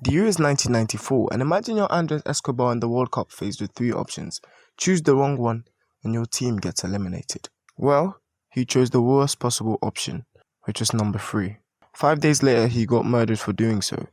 The year is 1994, and imagine you're Andres Escobar in the World Cup faced with three options. Choose the wrong one, and your team gets eliminated. Well, he chose the worst possible option, which was number 3. 5 days later, he got murdered for doing so.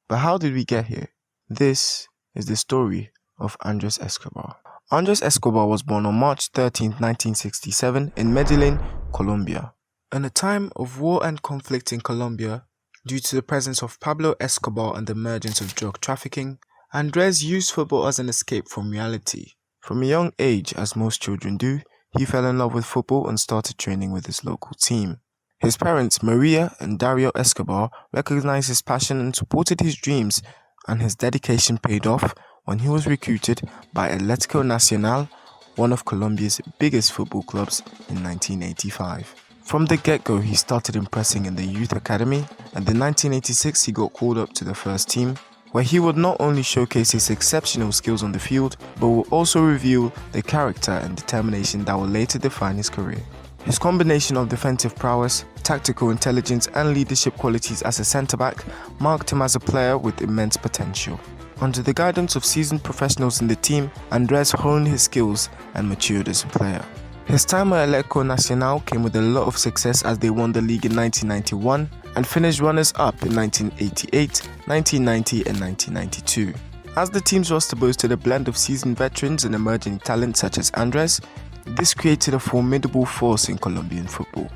But how did we get here? This is the story of Andres Escobar. Andres Escobar was born on March 13, 1967 in Medellin, Colombia. In a time of war and conflict in Colombia, due to the presence of Pablo Escobar and the emergence of drug trafficking, Andres used football as an escape from reality. From a young age, as most children do, he fell in love with football and started training with his local team. His parents, Maria and Dario Escobar, recognized his passion and supported his dreams, and his dedication paid off when he was recruited by Atlético Nacional, one of Colombia's biggest football clubs, in 1985. From the get-go, he started impressing in the youth academy, and in 1986 he got called up to the first team, where he would not only showcase his exceptional skills on the field, but will also reveal the character and determination that will later define his career. His combination of defensive prowess, tactical intelligence and leadership qualities as a centre-back marked him as a player with immense potential. Under the guidance of seasoned professionals in the team, Andres honed his skills and matured as a player. His time at Atlético Nacional came with a lot of success as they won the league in 1991 and finished runners-up in 1988, 1990 and 1992. As the team's roster boasted a blend of seasoned veterans and emerging talent such as Andres, this created a formidable force in Colombian football.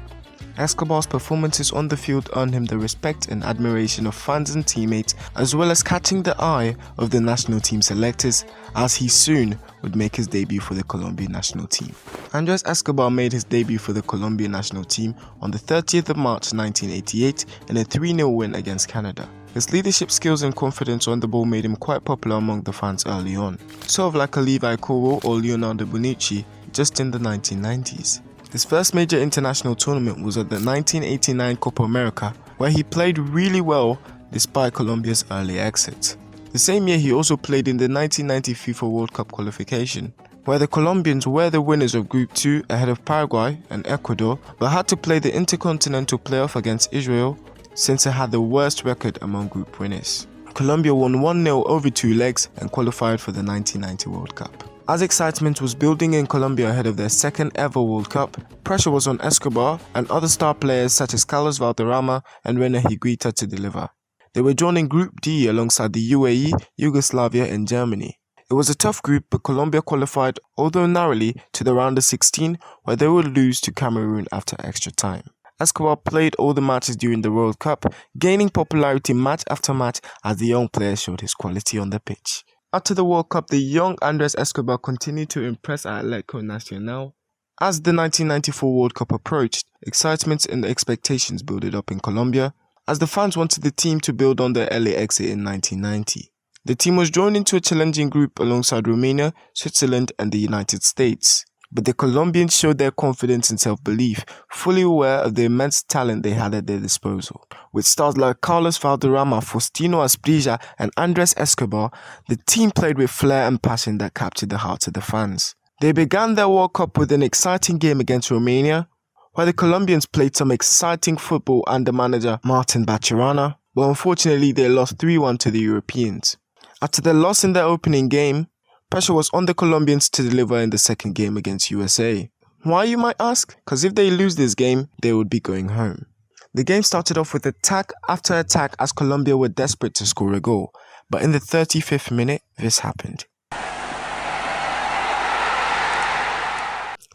Escobar's performances on the field earned him the respect and admiration of fans and teammates, as well as catching the eye of the national team selectors, as he soon would make his debut for the Colombian national team. Andres Escobar made his debut for the Colombian national team on the 30th of March 1988 in a 3-0 win against Canada. His leadership skills and confidence on the ball made him quite popular among the fans early on, sort of like a Levi Coro or Leonardo Bonucci just in the 1990s. His first major international tournament was at the 1989 Copa America, where he played really well despite Colombia's early exit. The same year he also played in the 1990 FIFA World Cup qualification, where the Colombians were the winners of Group 2 ahead of Paraguay and Ecuador, but had to play the Intercontinental Playoff against Israel since it had the worst record among group winners. Colombia won 1-0 over 2 legs and qualified for the 1990 World Cup. As excitement was building in Colombia ahead of their second ever World Cup, pressure was on Escobar and other star players such as Carlos Valderrama and René Higuita to deliver. They were drawn in Group D alongside the UAE, Yugoslavia and Germany. It was a tough group, but Colombia qualified, although narrowly, to the round of 16, where they would lose to Cameroon after extra time. Escobar played all the matches during the World Cup, gaining popularity match after match as the young player showed his quality on the pitch. After the World Cup, the young Andres Escobar continued to impress at Atlético Nacional. As the 1994 World Cup approached, excitement and expectations built up in Colombia, as the fans wanted the team to build on their early exit in 1990. The team was joined into a challenging group alongside Romania, Switzerland and the United States. But the Colombians showed their confidence and self-belief, fully aware of the immense talent they had at their disposal. With stars like Carlos Valderrama, Faustino Asprilla and Andres Escobar, the team played with flair and passion that captured the hearts of the fans. They began their World Cup with an exciting game against Romania, where the Colombians played some exciting football under manager Martin Bacherana, but unfortunately they lost 3-1 to the Europeans. After their loss in their opening game, pressure was on the Colombians to deliver in the second game against USA. Why, you might ask? Because if they lose this game, they would be going home. The game started off with attack after attack as Colombia were desperate to score a goal, but in the 35th minute, this happened.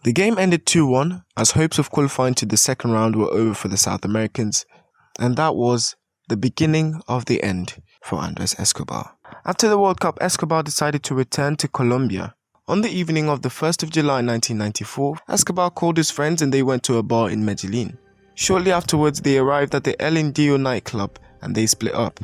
The game ended 2-1 as hopes of qualifying to the second round were over for the South Americans, and that was the beginning of the end for Andres Escobar. After the World Cup, Escobar decided to return to Colombia. On the evening of the 1st of July 1994, Escobar called his friends and they went to a bar in Medellin. Shortly afterwards, they arrived at the El Indio nightclub and they split up.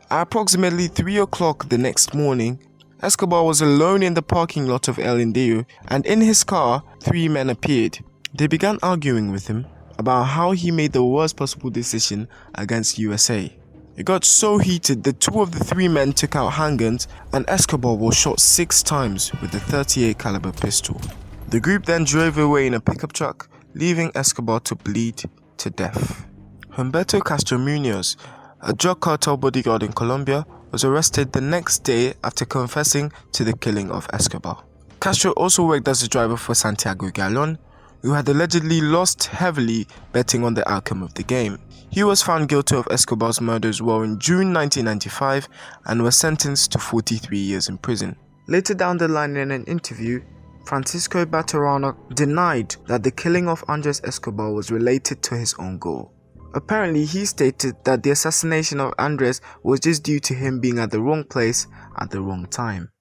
At approximately 3 o'clock the next morning, Escobar was alone in the parking lot of El Indio, and in his car, 3 men appeared. They began arguing with him about how he made the worst possible decision against USA. It got so heated that 2 of the 3 men took out handguns and Escobar was shot 6 times with a .38 caliber pistol. The group then drove away in a pickup truck, leaving Escobar to bleed to death. Humberto Castro Munoz, a drug cartel bodyguard in Colombia, was arrested the next day after confessing to the killing of Escobar. Castro also worked as a driver for Santiago Galón, who had allegedly lost heavily betting on the outcome of the game. He was found guilty of Escobar's murder as well in June 1995 and was sentenced to 43 years in prison. Later down the line in an interview, Francisco Batarana denied that the killing of Andres Escobar was related to his own goal. Apparently, he stated that the assassination of Andres was just due to him being at the wrong place at the wrong time.